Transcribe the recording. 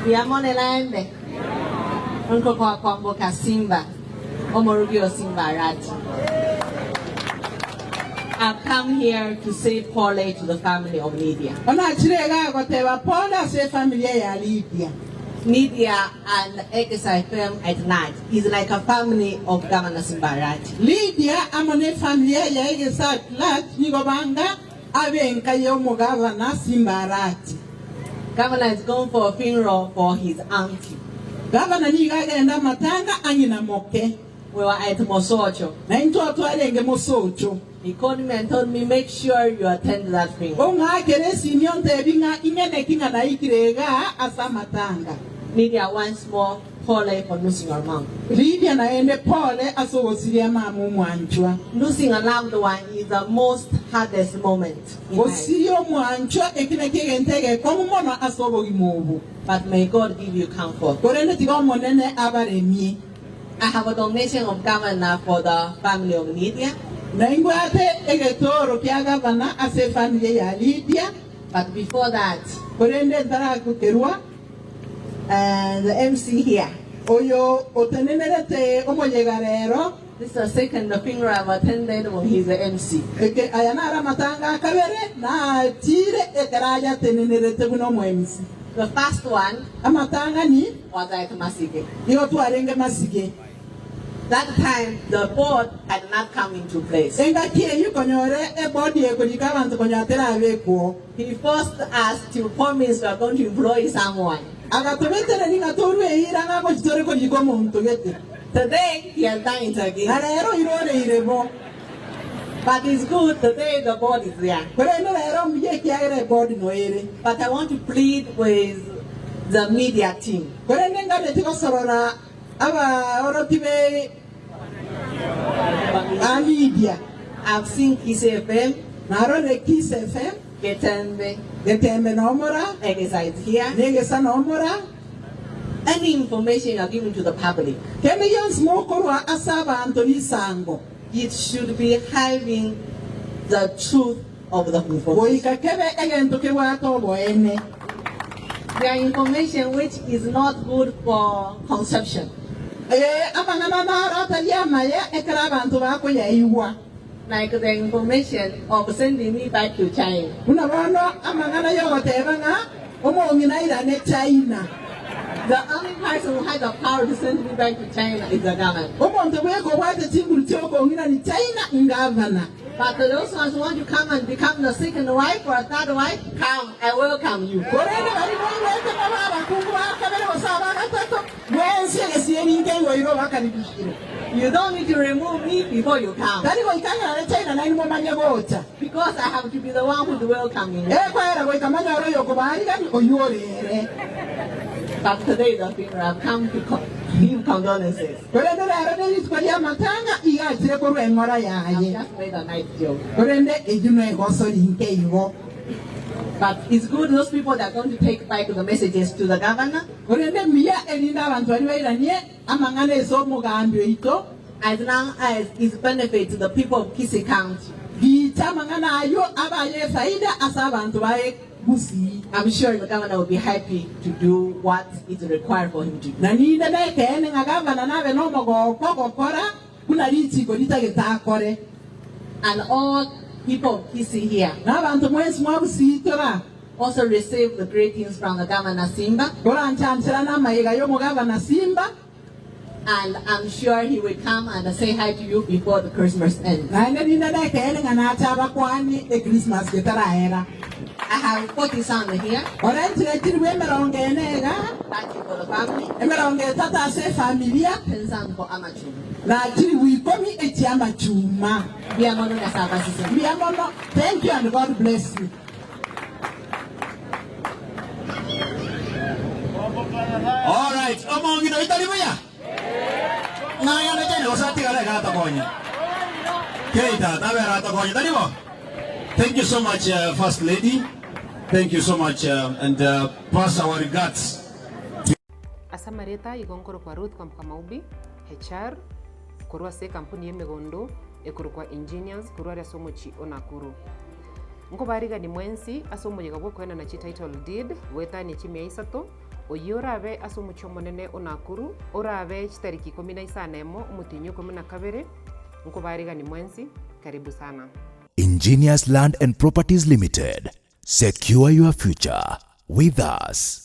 Yamonelande. Unko kwa kwamboka Simba. Omorugio Simba Arati. I've come here to say pole to the family of Lydia. Lydia and XFM at night is like a family of Gavana Simba Arati. Lydia amone family ya egesa lat nigobanga abenka yomo Gavana Simba Arati. Gavana is going for a funeral for his auntie. Gavana nigagenda matanga anyina moke. We were at Mosocho. Na into alenge Mosocho. He called me and told me, make sure you attend that funeral. Lydia, once more, pole for losing your mom. Lydia naende pole asogosiria mamu mwanchwa. Losing a loved one is the most hardest moment. Osirio mwanchwa ekine kigentege komumono asobogi mubu. But may God give you comfort. Korene tigo monene abaremi. I have a donation of Gavana for the family of Lydia. Naingwate egetoro kia Gavana ase family ya Lydia. But before that, korende ndara kukerwa. The MC here. Oyo otenenerete omoyegarero. This is the second funeral I've attended when he's the MC. Eke ayanara matanga kabere na tire ekaraya tenenerete buno mo MC. The first one amatanga ni was at Masige. Yo tu arenge Masige. That time the board had not come into place. Enga kie yu konyore e board ye konikabantu konyatera abeko. He first asked to promise we are going to employ someone. Today he has done it again. But it's good today the board is there. But I want to plead with the media team. I've seen Kiss FM. Getembe nomora. Egesa is here. Negesa nomora. Any information you are giving to the public, it should be having the truth of the information. There are information which is not good for consumption. Like the information of sending me back to China. The only person who has the power to send me back to China is the government. But those ones who want to come and become the second wife or a third wife, come, I welcome you. You don't need to remove me before you come. Because I have to be the one who is welcoming you. But today the people have come to give condolences. I've just made a nice joke. But it's good those people that are going to take back the messages to the governor. As long as it benefits the people of Kisi County. I'm sure the governor will be happy to do what is required for him to do. And all people of Kisi here also receive the greetings from the Governor Simba. And I'm sure he will come and say hi to you before the Christmas ends. I have 40 sons here. Thank you for the family. 10 sons for Amachu. Thank you and God bless you. All right, thank you so much, First Lady. Thank you so much, and pass our regards. Asamareta igongoro kwa Ruth kwa Mkamaubi, HR, kurwa se kampuni yemegondo, ekuru kwa engineers, kurwa ya somochi onakuru. Nko bariga ni mwensi, asomo yegabwo kwena na title deed, weta ni chimi ya isato, oyo orabe ase omochio omonene onakuru orabe chitariki 11 omotinyo 12 nkobarigani mwensi. Karibu sana. Engineers Land and Properties Limited. Secure your future with us.